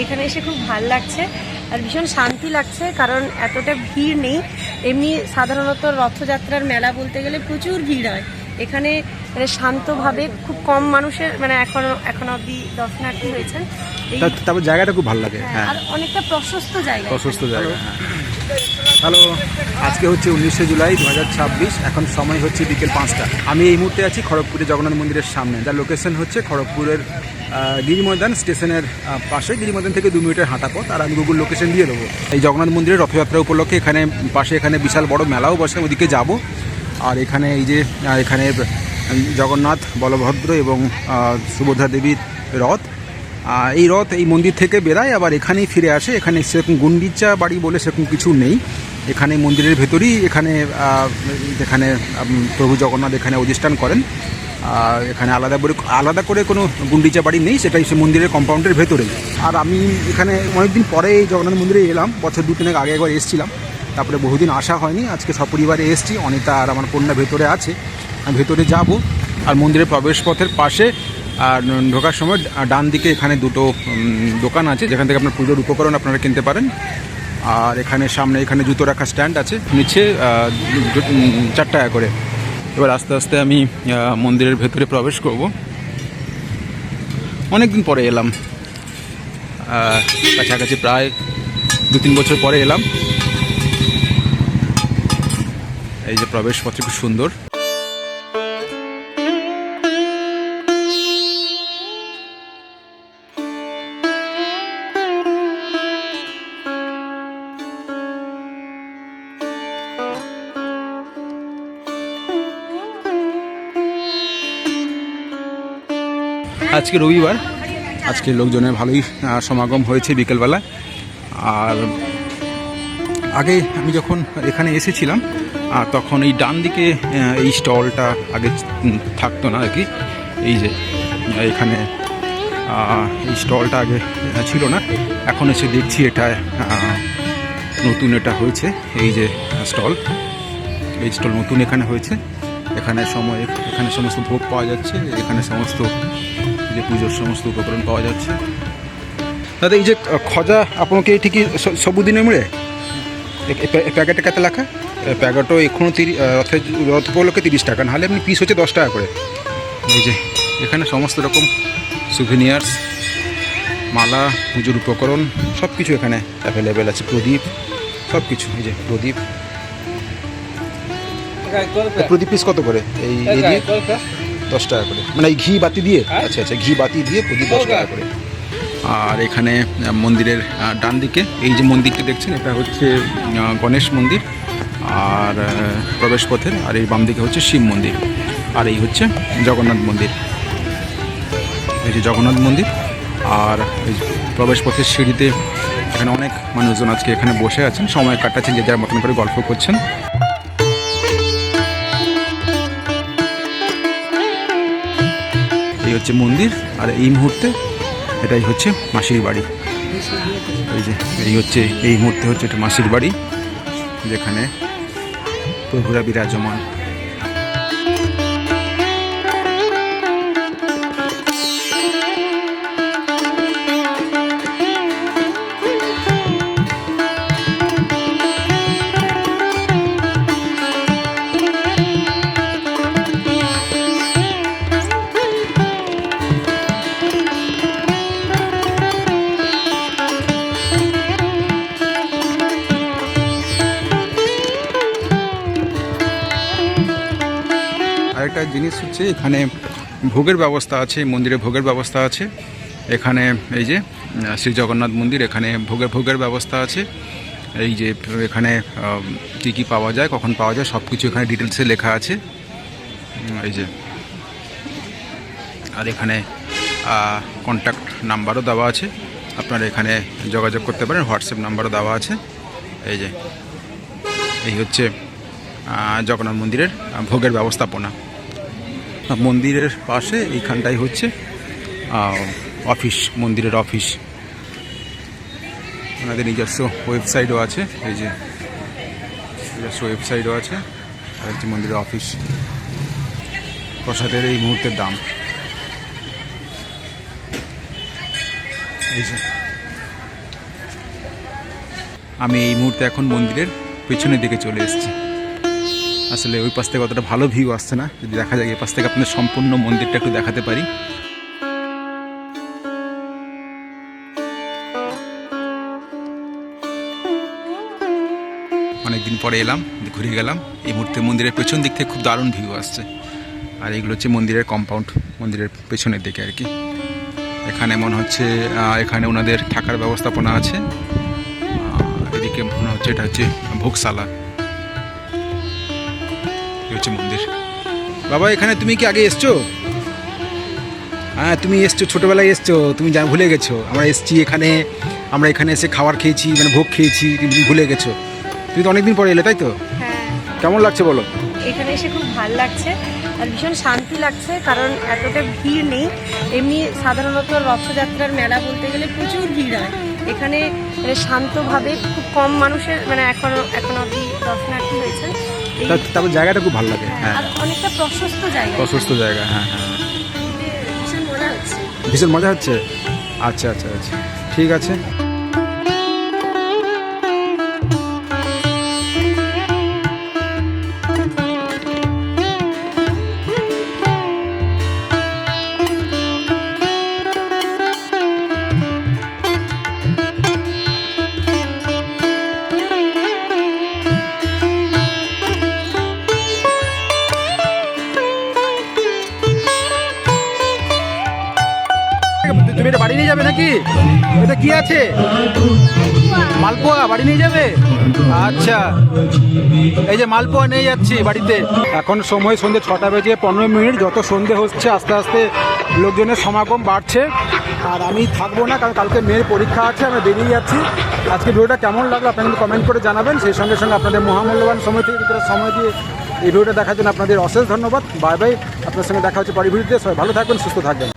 এখানে এসে খুব ভালো লাগছে আর ভীষণ শান্তি লাগছে, কারণ এতটা ভিড় নেই। এমনি সাধারণত রথযাত্রার মেলা বলতে গেলে প্রচুর ভিড় হয়, এখানে মানে শান্তভাবে খুব কম মানুষের মানে এখনো অবধি দর্শনার্থী হয়েছেন। তারপর জায়গাটা খুব ভালো লাগে, হ্যাঁ, আর অনেকটা প্রশস্ত জায়গা। হ্যালো, আজকে হচ্ছে 19শে জুলাই 2026। এখন সময় হচ্ছে বিকেল 5টা। আমি এই মুহূর্তে আছি খড়গপুরে জগন্নাথ মন্দিরের সামনে। যার লোকেশন হচ্ছে খড়গপুরের গিরি ময়দান স্টেশনের পাশে। গিরি ময়দান থেকে 2 মিনিটের হাঁটা পথ। আর আমি গুগল লোকেশন দিয়ে দেবো। এই জগন্নাথ মন্দিরের রথযাত্রা উপলক্ষে এখানে পাশে এখানে বিশাল বড় মেলাও বসে, ওদিকে যাব। আর এখানে এই যে এখানে জগন্নাথ, বলভদ্র এবং সুভদ্রা দেবীর রথ, এই রথ এই মন্দির থেকে বেরায় আবার এখানেই ফিরে আসে। এখানে সেরকম গুন্ডিচা বাড়ি বলে সেরকম কিছু নেই। এখানে মন্দিরের ভেতরেই যেখানে প্রভু জগন্নাথ এখানে অধিষ্ঠান করেন। এখানে আলাদা করে কোনো গুন্ডিচা বাড়ি নেই, সেটাই সে মন্দিরের কম্পাউন্ডের ভেতরেই। আর আমি এখানে অনেকদিন পরে এই জগন্নাথ মন্দিরে এলাম, বছর 2-3 আগে একবার এসেছিলাম, তারপরে বহুদিন আসা হয়নি। আজকে সপরিবারে এসেছি, অনিতা আর আমার কন্যা ভেতরে আছে, আমি ভেতরে যাব। আর মন্দিরের প্রবেশ পথের পাশে আর ঢোকার সময় ডান দিকে এখানে 2টো দোকান আছে, যেখান থেকে আপনার পুজোর উপকরণ আপনারা কিনতে পারেন। আর এখানে সামনে এখানে জুতো রাখার স্ট্যান্ড আছে, নিচে 4 টাকা করে। এবার আস্তে আস্তে আমি মন্দিরের ভেতরে প্রবেশ করব। অনেক দিন পরে এলাম, কাছাকাছি প্রায় 2-3 বছর পরে এলাম। এই যে প্রবেশ পথটি খুব সুন্দর। আজকে রবিবার, আজকে লোকজনের ভালোই সমাগম হয়েছে বিকেলবেলা। আর আগে আমি যখন এখানে এসেছিলাম তখন এই ডান দিকে এই স্টলটা আগে থাকতো না আর কি। এই যে এখানে এই স্টলটা আগে ছিল না, এখন এসে দেখছি এটা নতুন এটা হয়েছে। এই যে এই স্টল নতুন এখানে হয়েছে। এখানে সমস্ত ভোগ পাওয়া যাচ্ছে, এখানে সমস্ত যে পুজোর সমস্ত উপকরণ পাওয়া যাচ্ছে। দাদা এই যে খজা আপনাকে ঠিকই সবুদিনে মিলে প্যাকেটে কত লেখা? প্যাকেটও এখনও রথ উপলক্ষে 30 টাকা, নাহলে আপনি পিস হচ্ছে 10 টাকা করে। এই যে এখানে সমস্ত রকম সুভিনিয়ার্স, মালা, পুজোর উপকরণ সব কিছু এখানে অ্যাভেলেবেল আছে। প্রদীপ, সব কিছু। এই যে প্রদীপ পিস কত করে? এই দিয়ে 10 টাকা করে, মানে এই ঘি বাতি দিয়ে। আচ্ছা, ঘি বাতি দিয়ে প্রদীপ 10 টাকা করে। আর এখানে মন্দিরের ডান দিকে এই যে মন্দিরটি দেখছেন, এটা হচ্ছে গণেশ মন্দির আর প্রবেশ পথের। আর এই বাম দিকে হচ্ছে শিব মন্দির, আর এই হচ্ছে জগন্নাথ মন্দির। এই যে জগন্নাথ মন্দির। আর এই প্রবেশ পথের সিঁড়িতে এখানে অনেক মানুষজন আজকে এখানে বসে আছেন, সময় কাটাচ্ছেন, যে যার মতন করে গল্প করছেন। এই হচ্ছে মন্দির। আর এই মুহূর্তে এটাই হচ্ছে মাসির বাড়ি। এই মুহূর্তে হচ্ছে এটা মাসির বাড়ি, যেখানে প্রভুরা বিরাজমান। আরেকটা জিনিস হচ্ছে এখানে ভোগের ব্যবস্থা আছে, মন্দিরে ভোগের ব্যবস্থা আছে। এখানে এই যে শ্রী জগন্নাথ মন্দির, এখানে ভোগের ব্যবস্থা আছে। এই যে এখানে কী কী পাওয়া যায়, কখন পাওয়া যায়, সব কিছু এখানে ডিটেলসে লেখা আছে। এই যে আর এখানে কন্ট্যাক্ট নাম্বারও দেওয়া আছে, আপনারা এখানে যোগাযোগ করতে পারেন, হোয়াটসঅ্যাপ নাম্বারও দেওয়া আছে। এই হচ্ছে জগন্নাথ মন্দিরের ভোগের ব্যবস্থাপনা। মন্দিরের পাশে এইখানটাই হচ্ছে অফিস, মন্দিরের অফিস। ওনাদের নিজস্ব ওয়েবসাইটও আছে, এই যে নিজস্ব ওয়েবসাইটও আছে। আর হচ্ছে মন্দিরের অফিস। প্রসাদের এই মুহূর্তের দাম এই যে আমি এই মুহূর্তে এখন মন্দিরের পেছনের দিকে চলে এসেছি। আসলে ওই পাশ থেকে অতটা ভালো ভিউ আসছে না, যদি দেখা যায় এই পাশ থেকে আপনাদের সম্পূর্ণ মন্দিরটা একটু দেখাতে পারি। অনেকদিন পরে এলাম, ঘুরে গেলাম। এই মুহূর্তে মন্দিরের পেছন দিক থেকে খুব দারুণ ভিউ আসছে। আর এগুলো হচ্ছে মন্দিরের কম্পাউন্ড, মন্দিরের পেছনের দিকে আর কি। এখানে মনে হচ্ছে এখানে ওনাদের থাকার ব্যবস্থাপনা আছে। এদিকে মনে হচ্ছে এটা হচ্ছে ভোগশালা। এই হচ্ছে মন্দির। বাবা, এখানে তুমি কি আগে এসছো? হ্যাঁ, তুমি এসছো, ছোটোবেলায় এসছো, তুমি ভুলে গেছো। আমরা এসছি এখানে, আমরা এখানে এসে খাবার খেয়েছি, মানে ভোগ খেয়েছি, তুমি ভুলে গেছো। তুমি তো অনেকদিন পরে এলে, তাই তো? হ্যাঁ, কেমন লাগছে বলো? এখানে এসে খুব ভালো লাগছে আর ভীষণ শান্তি লাগছে, কারণ এতটা ভিড় নেই। এমনি সাধারণত রথযাত্রার মেলা বলতে গেলে প্রচুর ভিড় হয়। এখানে মানে শান্তভাবে খুব কম মানুষের মানে এখনো অব্দি দর্শনার্থী হয়েছেন। তারপর জায়গাটা খুব ভালো লাগে। হ্যাঁ, আর অনেকটা প্রশস্ত জায়গা, প্রশস্ত জায়গা। হ্যাঁ হ্যাঁ, ভীষণ মজা হচ্ছে। ভীষণ মজা হচ্ছে। আচ্ছা আচ্ছা আচ্ছা, ঠিক আছে। তুমি এটা বাড়ি নিয়ে যাবে নাকি? এটা কি আছে? মালপোয়া বাড়ি নিয়ে যাবে? আচ্ছা, এই যে মালপোয়া নিয়ে যাচ্ছি বাড়িতে। এখন সময় সন্ধ্যে 6টা বেজে 15 মিনিট। যত সন্ধ্যে হচ্ছে আস্তে আস্তে লোকজনের সমাগম বাড়ছে। আর আমি থাকবো না, কারণ কালকে মেয়ের পরীক্ষা আছে, আমি বেরিয়ে যাচ্ছি। আজকে ভিডিওটা কেমন লাগলো আপনারা কিন্তু কমেন্ট করে জানাবেন। সেই সঙ্গে সঙ্গে আপনাদের মহামূল্যবান সময় থেকে ভিতরে সময় দিয়ে এই ভিডিওটা দেখার জন্য আপনাদের অশেষ ধন্যবাদ। বাই বাই, আপনার সঙ্গে দেখা হচ্ছে পরের ভিডিওতে। সবাই ভালো থাকবেন, সুস্থ থাকবেন।